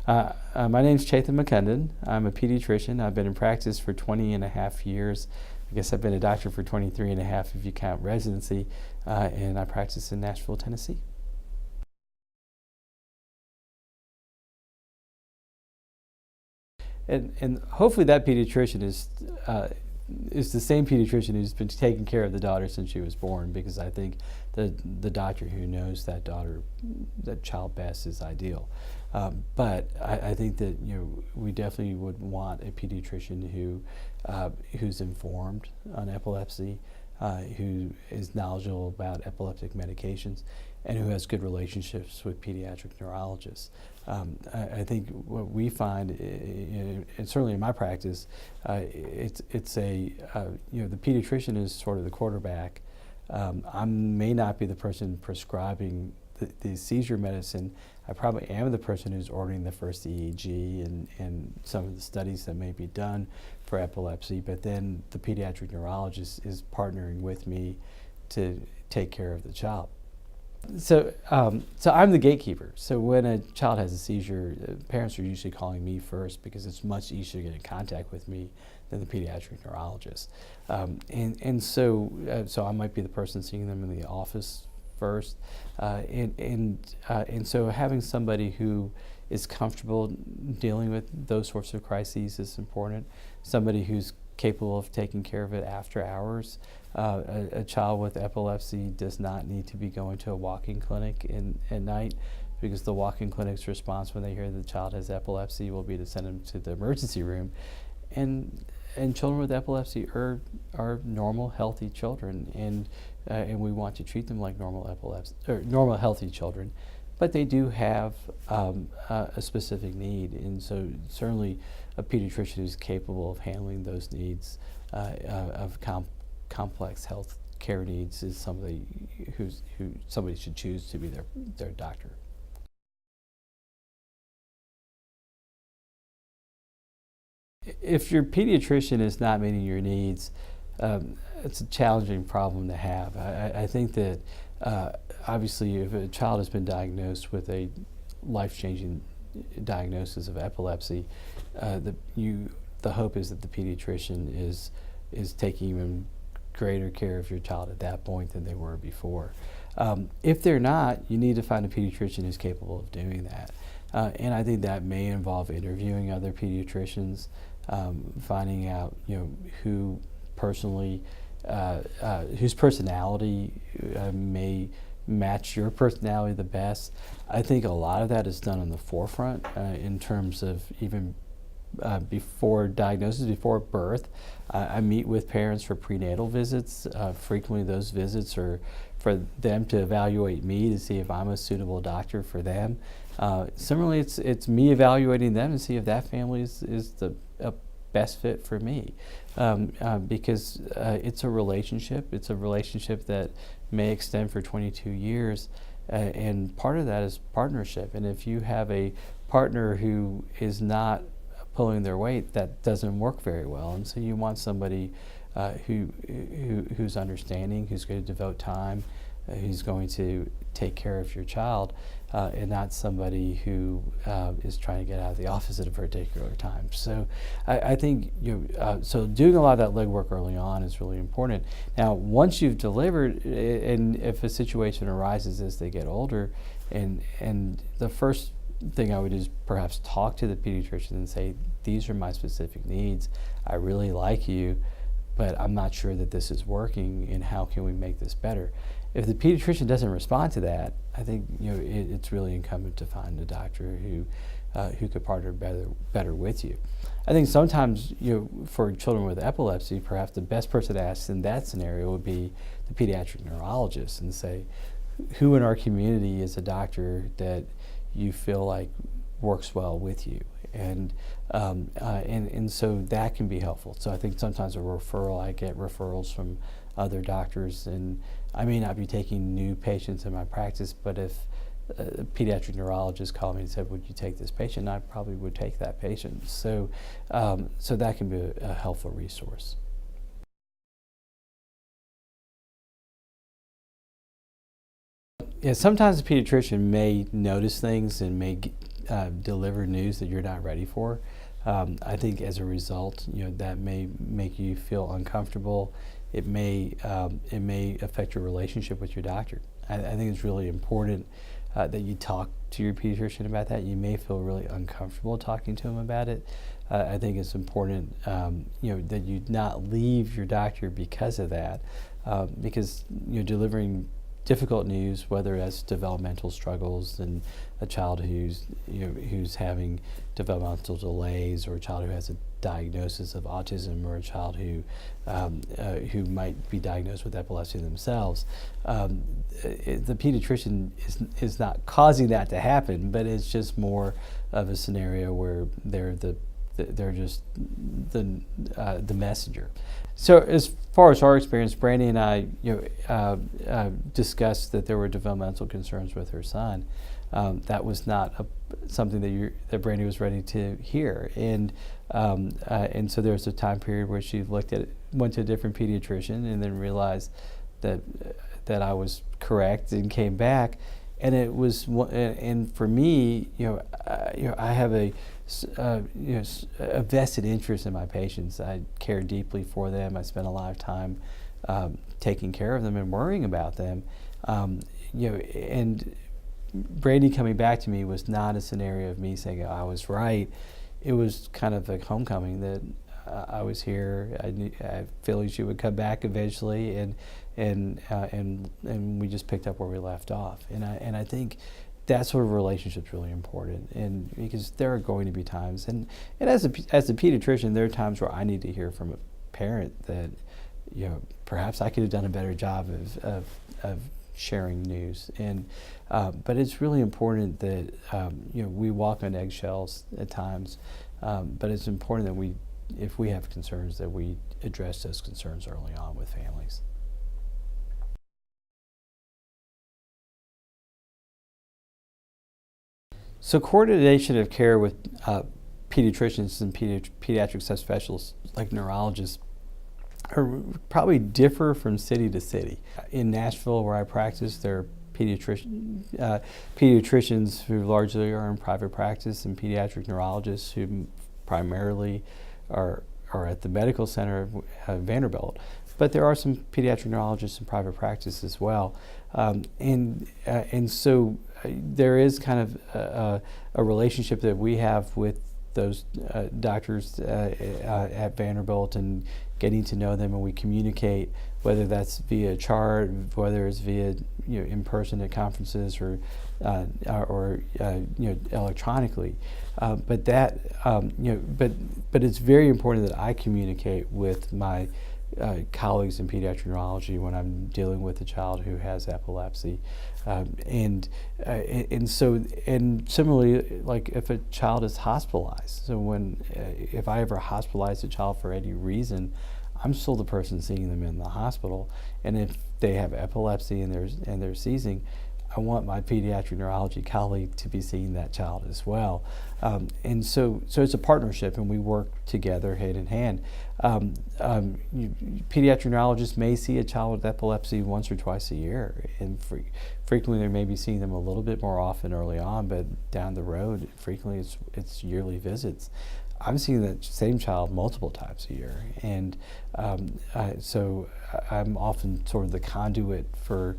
My name's Chetan Mukundan. I'm a pediatrician. I've been in practice for 20 and a half years. I guess I've been a doctor for 23 and a half if you count residency, and I practice in Nashville, Tennessee. And hopefully that pediatrician is the same pediatrician who's been taking care of the daughter since she was born, because I think the doctor who knows that child best is ideal. But I think that we definitely would want a pediatrician who's informed on epilepsy, who is knowledgeable about epileptic medications, and who has good relationships with pediatric neurologists. I think what we find, and certainly in my practice, it's the pediatrician is sort of the quarterback. I may not be the person prescribing the seizure medicine. I probably am the person who's ordering the first EEG and some of the studies that may be done for epilepsy, but then the pediatric neurologist is partnering with me to take care of the child. So I'm the gatekeeper. So when a child has a seizure, parents are usually calling me first because it's much easier to get in contact with me than the pediatric neurologist. So I might be the person seeing them in the office first, and so having somebody who is comfortable dealing with those sorts of crises is important. Somebody who's capable of taking care of it after hours. A child with epilepsy does not need to be going to a walk-in clinic at night, because the walk-in clinic's response when they hear the child has epilepsy will be to send them to the emergency room. And children with epilepsy are normal, healthy children, and we want to treat them like normal healthy children, but they do have a specific need, and so certainly a pediatrician who's capable of handling those needs of complex health care needs is somebody who somebody should choose to be their doctor. If your pediatrician is not meeting your needs, it's a challenging problem to have. I think that obviously if a child has been diagnosed with a life-changing diagnosis of epilepsy, the hope is that the pediatrician is taking even greater care of your child at that point than they were before. If they're not, you need to find a pediatrician who's capable of doing that. And I think that may involve interviewing other pediatricians, finding out who personally, whose personality may match your personality the best. I think a lot of that is done on the forefront in terms of even before diagnosis, before birth. I meet with parents for prenatal visits. Frequently those visits are for them to evaluate me to see if I'm a suitable doctor for them. Similarly, it's me evaluating them to see if that family is the best fit for me, because it's a relationship. It's a relationship that may extend for 22 years, and part of that is partnership. And if you have a partner who is not pulling their weight, that doesn't work very well. And so you want somebody who's understanding, who's going to devote time, who's going to take care of your child, and not somebody who is trying to get out of the office at a particular time. So I think so doing a lot of that legwork early on is really important. Now, once you've delivered, and if a situation arises as they get older, and the first thing I would do is perhaps talk to the pediatrician and say, these are my specific needs. I really like you, but I'm not sure that this is working, and how can we make this better? If the pediatrician doesn't respond to that, I think it's really incumbent to find a doctor who could partner better with you. I think sometimes for children with epilepsy, perhaps the best person to ask in that scenario would be the pediatric neurologist, and say, who in our community is a doctor that you feel like works well with you, and so that can be helpful. So I think sometimes I get referrals from other doctors, and I may not be taking new patients in my practice, but if a pediatric neurologist called me and said, would you take this patient, I probably would take that patient. So so that can be a helpful resource. Yeah, sometimes a pediatrician may notice things and may deliver news that you're not ready for. I think as a result, that may make you feel uncomfortable. It may affect your relationship with your doctor. I think it's really important that you talk to your pediatrician about that. You may feel really uncomfortable talking to him about it. I think it's important, that you not leave your doctor because of that, because delivering difficult news, whether that's developmental struggles and a child who's having developmental delays, or a child who has a diagnosis of autism, or a child who might be diagnosed with epilepsy themselves. The pediatrician is not causing that to happen, but it's just more of a scenario where they're just the messenger. So as far as our experience, Brandy and I discussed that there were developmental concerns with her son. That was not something that Brandy was ready to hear, and so there was a time period where she went to a different pediatrician, and then realized that I was correct, and came back. And it was, and for me, I have a vested interest in my patients. I care deeply for them. I spend a lot of time taking care of them and worrying about them. And Brandy coming back to me was not a scenario of me saying I was right. It was kind of like homecoming, that I was here. I feel she would come back eventually, and we just picked up where we left off. And I think that sort of relationship is really important, and because there are going to be times, and as a pediatrician, there are times where I need to hear from a parent that perhaps I could have done a better job of sharing news. And but it's really important that we walk on eggshells at times, but it's important that if we have concerns, that we address those concerns early on with families. So coordination of care with pediatricians and pediatric subspecialists like neurologists probably differ from city to city. In Nashville, where I practice, there are pediatricians who largely are in private practice, and pediatric neurologists who primarily are at the medical center of Vanderbilt. But there are some pediatric neurologists in private practice as well, and so there is kind of a relationship that we have with those doctors at Vanderbilt, and getting to know them, and we communicate, whether that's via chart, whether it's via in person at conferences, or electronically. But it's very important that I communicate with my colleagues in pediatric neurology when I'm dealing with a child who has epilepsy, and similarly, like if a child is hospitalized. So if I ever hospitalize a child for any reason, I'm still the person seeing them in the hospital. And if they have epilepsy and they're seizing, I want my pediatric neurology colleague to be seeing that child as well. And so it's a partnership, and we work together hand in hand. Pediatric neurologists may see a child with epilepsy once or twice a year, and frequently they may be seeing them a little bit more often early on, but down the road, frequently it's yearly visits. I'm seeing that same child multiple times a year, and so I'm often sort of the conduit for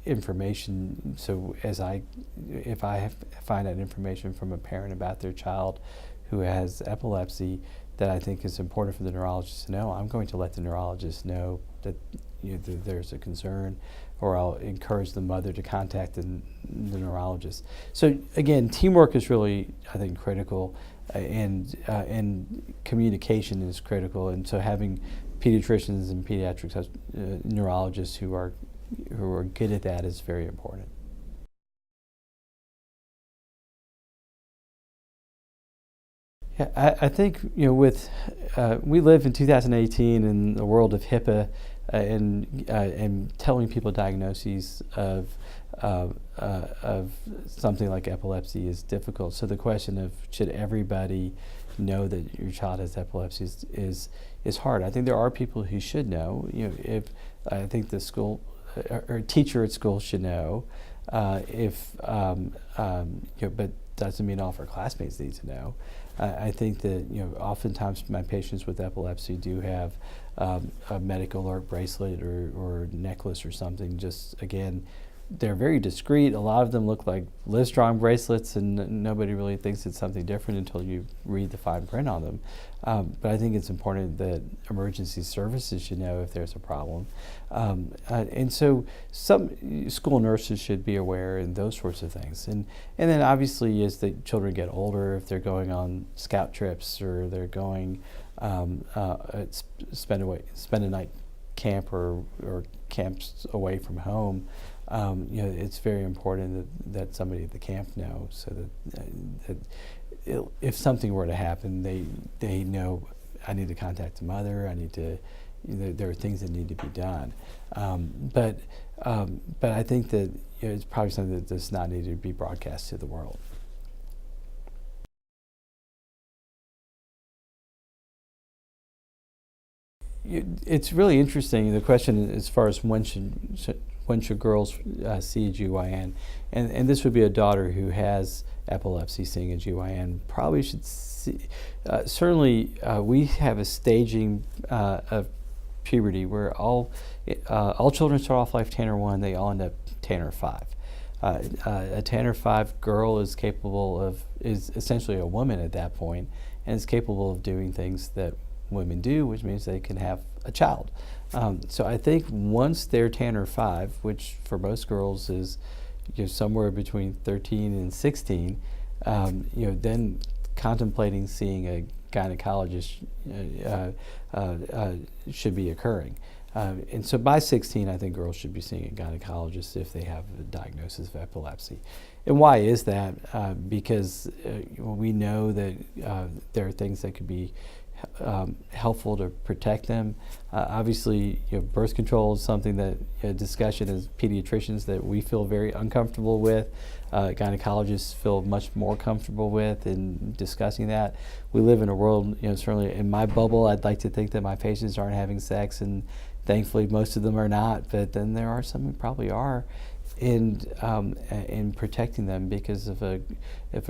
information. So if I find out information from a parent about their child who has epilepsy that I think is important for the neurologist to know, I'm going to let the neurologist know that there's a concern, or I'll encourage the mother to contact the neurologist. So again, teamwork is really, I think, critical, and communication is critical, and so having pediatricians and pediatric neurologists who are good at that is very important. Yeah, I think with we live in 2018 in the world of HIPAA, and telling people diagnoses of something like epilepsy is difficult. So the question of should everybody know that your child has epilepsy is hard. I think there are people who should know. If I think the school or teacher at school should know. But doesn't mean all of our classmates need to know. I think that, oftentimes my patients with epilepsy do have a medical alert bracelet or necklace or something. Just, again, they're very discreet. A lot of them look like Livestrong bracelets, and nobody really thinks it's something different until you read the fine print on them. But I think it's important that emergency services should know if there's a problem. And so some school nurses should be aware, and those sorts of things. And then obviously as the children get older, if they're going on scout trips or they're going spend a night camp or camps away from home, it's very important that somebody at the camp know, so that if something were to happen, they know, I need to contact the mother. I need to. There are things that need to be done. But I think that it's probably something that does not need to be broadcast to the world. It's really interesting, the question as far as when should girls see a GYN, and this would be a daughter who has epilepsy seeing a GYN. Probably should see, certainly we have a staging of puberty where all children start off life Tanner 1, they all end up Tanner 5. A Tanner 5 girl is essentially a woman at that point, and is capable of doing things that women do, which means they can have a child. So I think once they're Tanner 5, which for most girls is somewhere between 13 and 16, then contemplating seeing a gynecologist should be occurring. And so by 16, I think girls should be seeing a gynecologist if they have a diagnosis of epilepsy. And why is that? Because we know that there are things that could be helpful to protect them. Obviously, birth control is something that discussion as pediatricians that we feel very uncomfortable with. Gynecologists feel much more comfortable with in discussing that. We live in a world, certainly in my bubble, I'd like to think that my patients aren't having sex, and thankfully most of them are not, but then there are some who probably are. In protecting them, because if a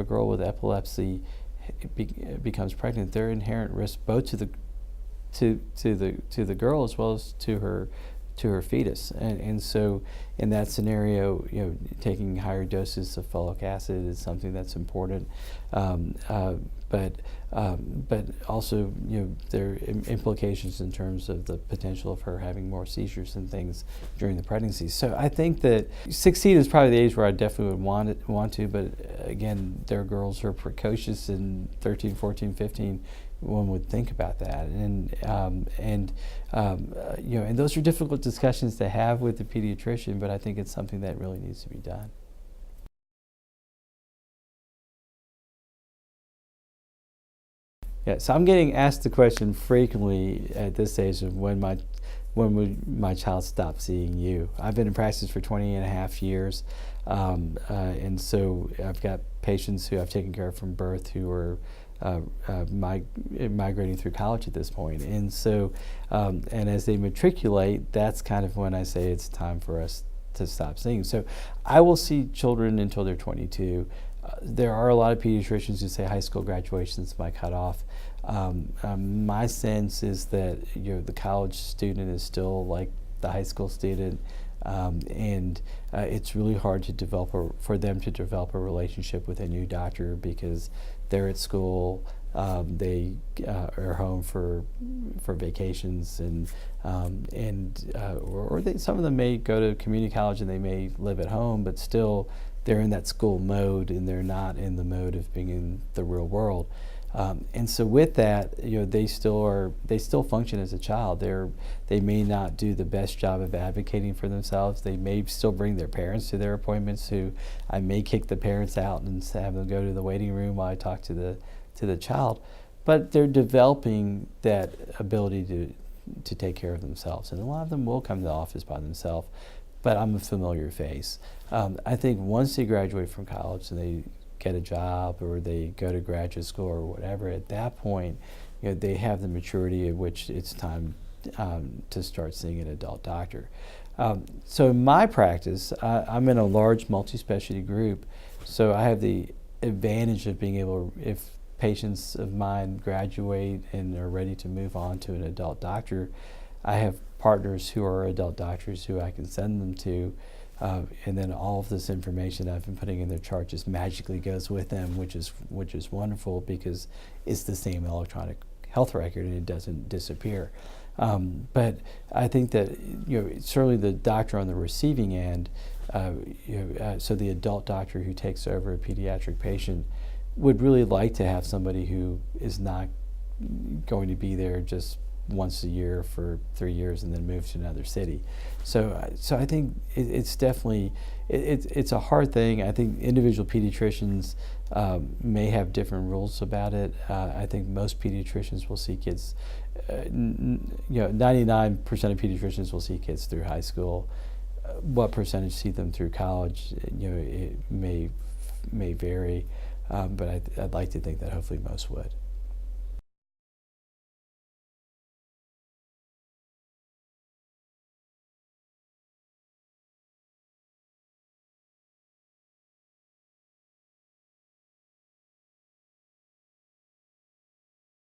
girl with epilepsy becomes pregnant, there are inherent risks both to the girl as well as to her fetus, and so in that scenario, taking higher doses of folic acid is something that's important. But also, there are implications in terms of the potential of her having more seizures and things during the pregnancy. So I think that 16 is probably the age where I definitely would want to, but again, there are girls who are precocious in 13, 14, 15. One would think about that, and those are difficult discussions to have with the pediatrician, but I think it's something that really needs to be done. Yeah, so I'm getting asked the question frequently at this stage of when would my child stop seeing you? I've been in practice for 20 and a half years, and so I've got patients who I've taken care of from birth who are migrating through college at this point. And so, and as they matriculate, that's kind of when I say it's time for us to stop seeing. So I will see children until they're 22. There are a lot of pediatricians who say high school graduation is my cutoff. My sense is that the college student is still like the high school student, and it's really hard to for them to develop a relationship with a new doctor because they're at school, they are home for vacations, or some of them may go to community college and they may live at home, but still they're in that school mode and they're not in the mode of being in the real world. And so with that, they still function as a child. They may not do the best job of advocating for themselves. They may still bring their parents to their appointments. Who I may kick the parents out and have them go to the waiting room while I talk to the child. But they're developing that ability to take care of themselves, and a lot of them will come to the office by themselves. But I'm a familiar face. I think once they graduate from college and they get a job or they go to graduate school or whatever, at that point, they have the maturity at which it's time to start seeing an adult doctor. So in my practice, I'm in a large multi-specialty group, so I have the advantage of being able, if patients of mine graduate and are ready to move on to an adult doctor, I have partners who are adult doctors who I can send them to, and then all of this information I've been putting in their chart just magically goes with them, which is wonderful because it's the same electronic health record and it doesn't disappear. But I think that certainly the doctor on the receiving end, so the adult doctor who takes over a pediatric patient, would really like to have somebody who is not going to be there just once a year for 3 years and then move to another city. So I think it's definitely, it's a hard thing. I think individual pediatricians may have different rules about it. I think most pediatricians will see kids, 99% of pediatricians will see kids through high school. What percentage see them through college, it may vary, but I'd like to think that hopefully most would.